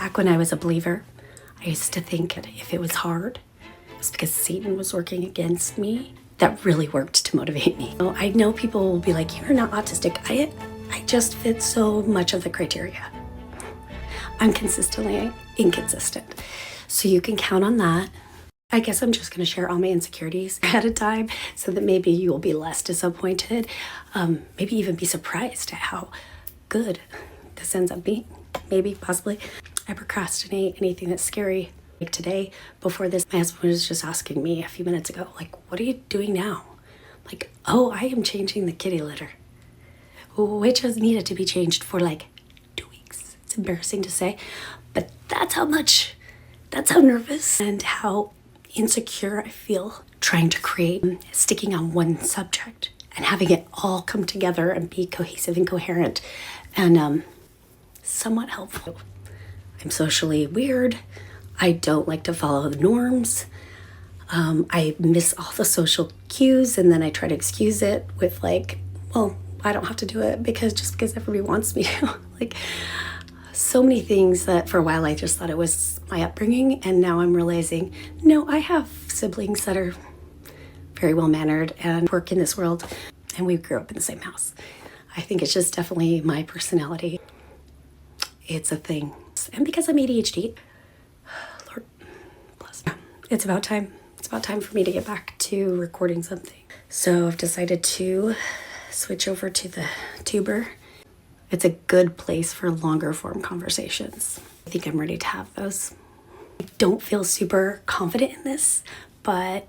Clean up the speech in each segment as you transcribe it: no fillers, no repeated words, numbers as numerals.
Back when I was a believer, I used to think that if it was hard, it's because Satan was working against me. That really worked to motivate me. I know people will be like, you're not autistic. I just fit so much of the criteria. I'm consistently inconsistent. So you can count on that. I guess I'm just going to share all my insecurities at a time so that maybe you'll be less disappointed. Maybe even be surprised at how good this ends up being. Maybe, possibly. I procrastinate anything that's scary. Like today, before this, my husband was just asking me a few minutes ago, like, what are you doing now? Like, oh, I am changing the kitty litter, which has needed to be changed for like 2 weeks. It's embarrassing to say, but that's how nervous and how insecure I feel trying to create, sticking on one subject and having it all come together and be cohesive and coherent and somewhat helpful. I'm socially weird. I don't like to follow the norms. I miss all the social cues and then I try to excuse it with like, well, I don't have to do it just because everybody wants me to. Like so many things that for a while I just thought it was my upbringing, and now I'm realizing, no, I have siblings that are very well mannered and work in this world, and we grew up in the same house. I think it's just definitely my personality. It's a thing. And because I'm ADHD, Lord bless. It's about time. It's about time for me to get back to recording something. So I've decided to switch over to the Tuber. It's a good place for longer form conversations. I think I'm ready to have those. I don't feel super confident in this, but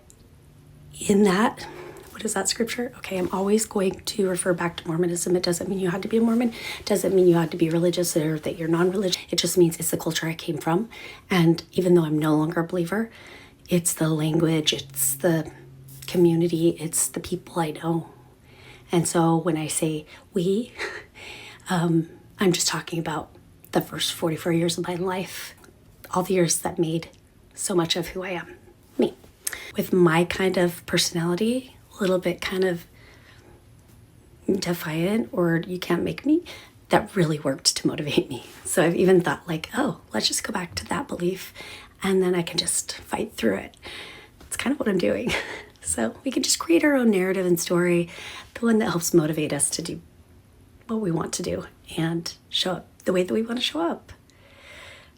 in that, what is that scripture? Okay, I'm always going to refer back to Mormonism. It doesn't mean you had to be a Mormon. It doesn't mean you had to be religious or that you're non-religious. It just means it's the culture I came from. And even though I'm no longer a believer, it's the language, it's the community, it's the people I know. And so when I say we, I'm just talking about the first 44 years of my life, all the years that made so much of who I am, me. With my kind of personality, a little bit kind of defiant or you can't make me, that really worked to motivate me. So I've even thought like, oh, let's just go back to that belief and then I can just fight through it. It's kind of what I'm doing. So we can just create our own narrative and story, the one that helps motivate us to do what we want to do and show up the way that we want to show up.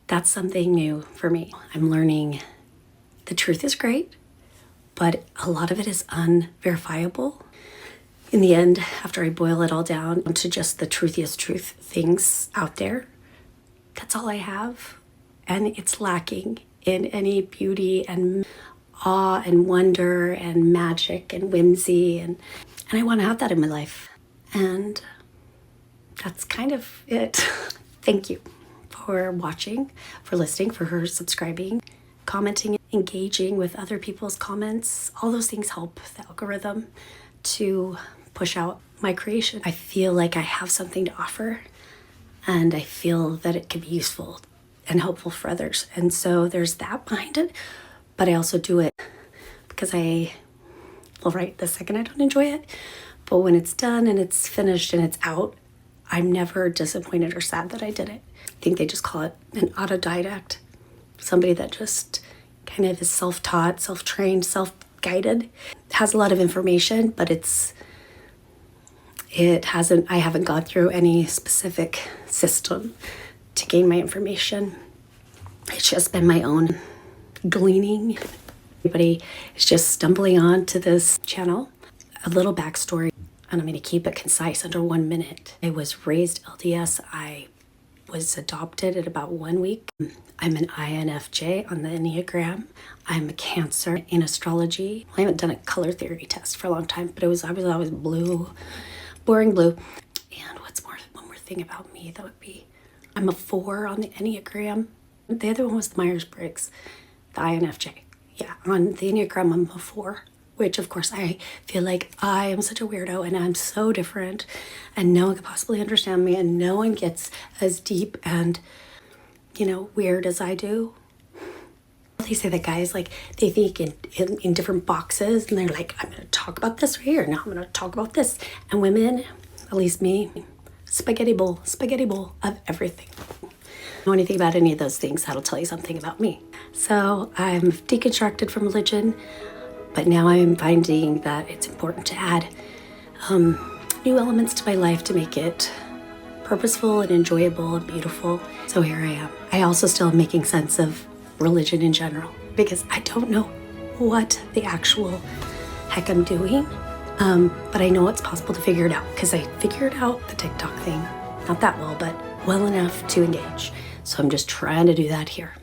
That's something new for me. I'm learning the truth is great, but a lot of it is unverifiable. In the end, after I boil it all down to just the truthiest truth things out there, that's all I have. And it's lacking in any beauty and awe and wonder and magic and whimsy. And I want to have that in my life. And that's kind of it. Thank you for watching, for listening, for subscribing, commenting, engaging with other people's comments. All those things help the algorithm to push out my creation. I feel like I have something to offer and I feel that it can be useful and helpful for others. And so there's that behind it, but I also do it because right this second I don't enjoy it, but when it's done and it's finished and it's out, I'm never disappointed or sad that I did it. I think they just call it an autodidact, somebody that just kind of is self-taught, self-trained, self-guided. It has a lot of information, but I haven't gone through any specific system to gain my information. It's just been my own gleaning. Everybody is just stumbling on to this channel. A little backstory, and I'm going to keep it concise, under 1 minute. I was raised LDS. I was adopted at about 1 week. I'm an INFJ on the Enneagram. I'm a Cancer in astrology. I haven't done a color theory test for a long time, but I was always blue, boring blue. And one more thing about me, that would be, I'm a 4 on the Enneagram. The other one was the Myers-Briggs, the INFJ. Yeah, on the Enneagram, I'm a 4. Which of course I feel like I am such a weirdo and I'm so different and no one could possibly understand me and no one gets as deep and, weird as I do. They say that guys, like, they think in different boxes and they're like, I'm going to talk about this right here. Now I'm going to talk about this. And women, at least me, spaghetti bowl of everything. know anything about any of those things, that'll tell you something about me. So I'm deconstructed from religion, but now I'm finding that it's important to add new elements to my life to make it purposeful and enjoyable and beautiful. So here I am. I also still am making sense of religion in general because I don't know what the actual heck I'm doing. But I know it's possible to figure it out because I figured out the TikTok thing, not that well, but well enough to engage. So I'm just trying to do that here.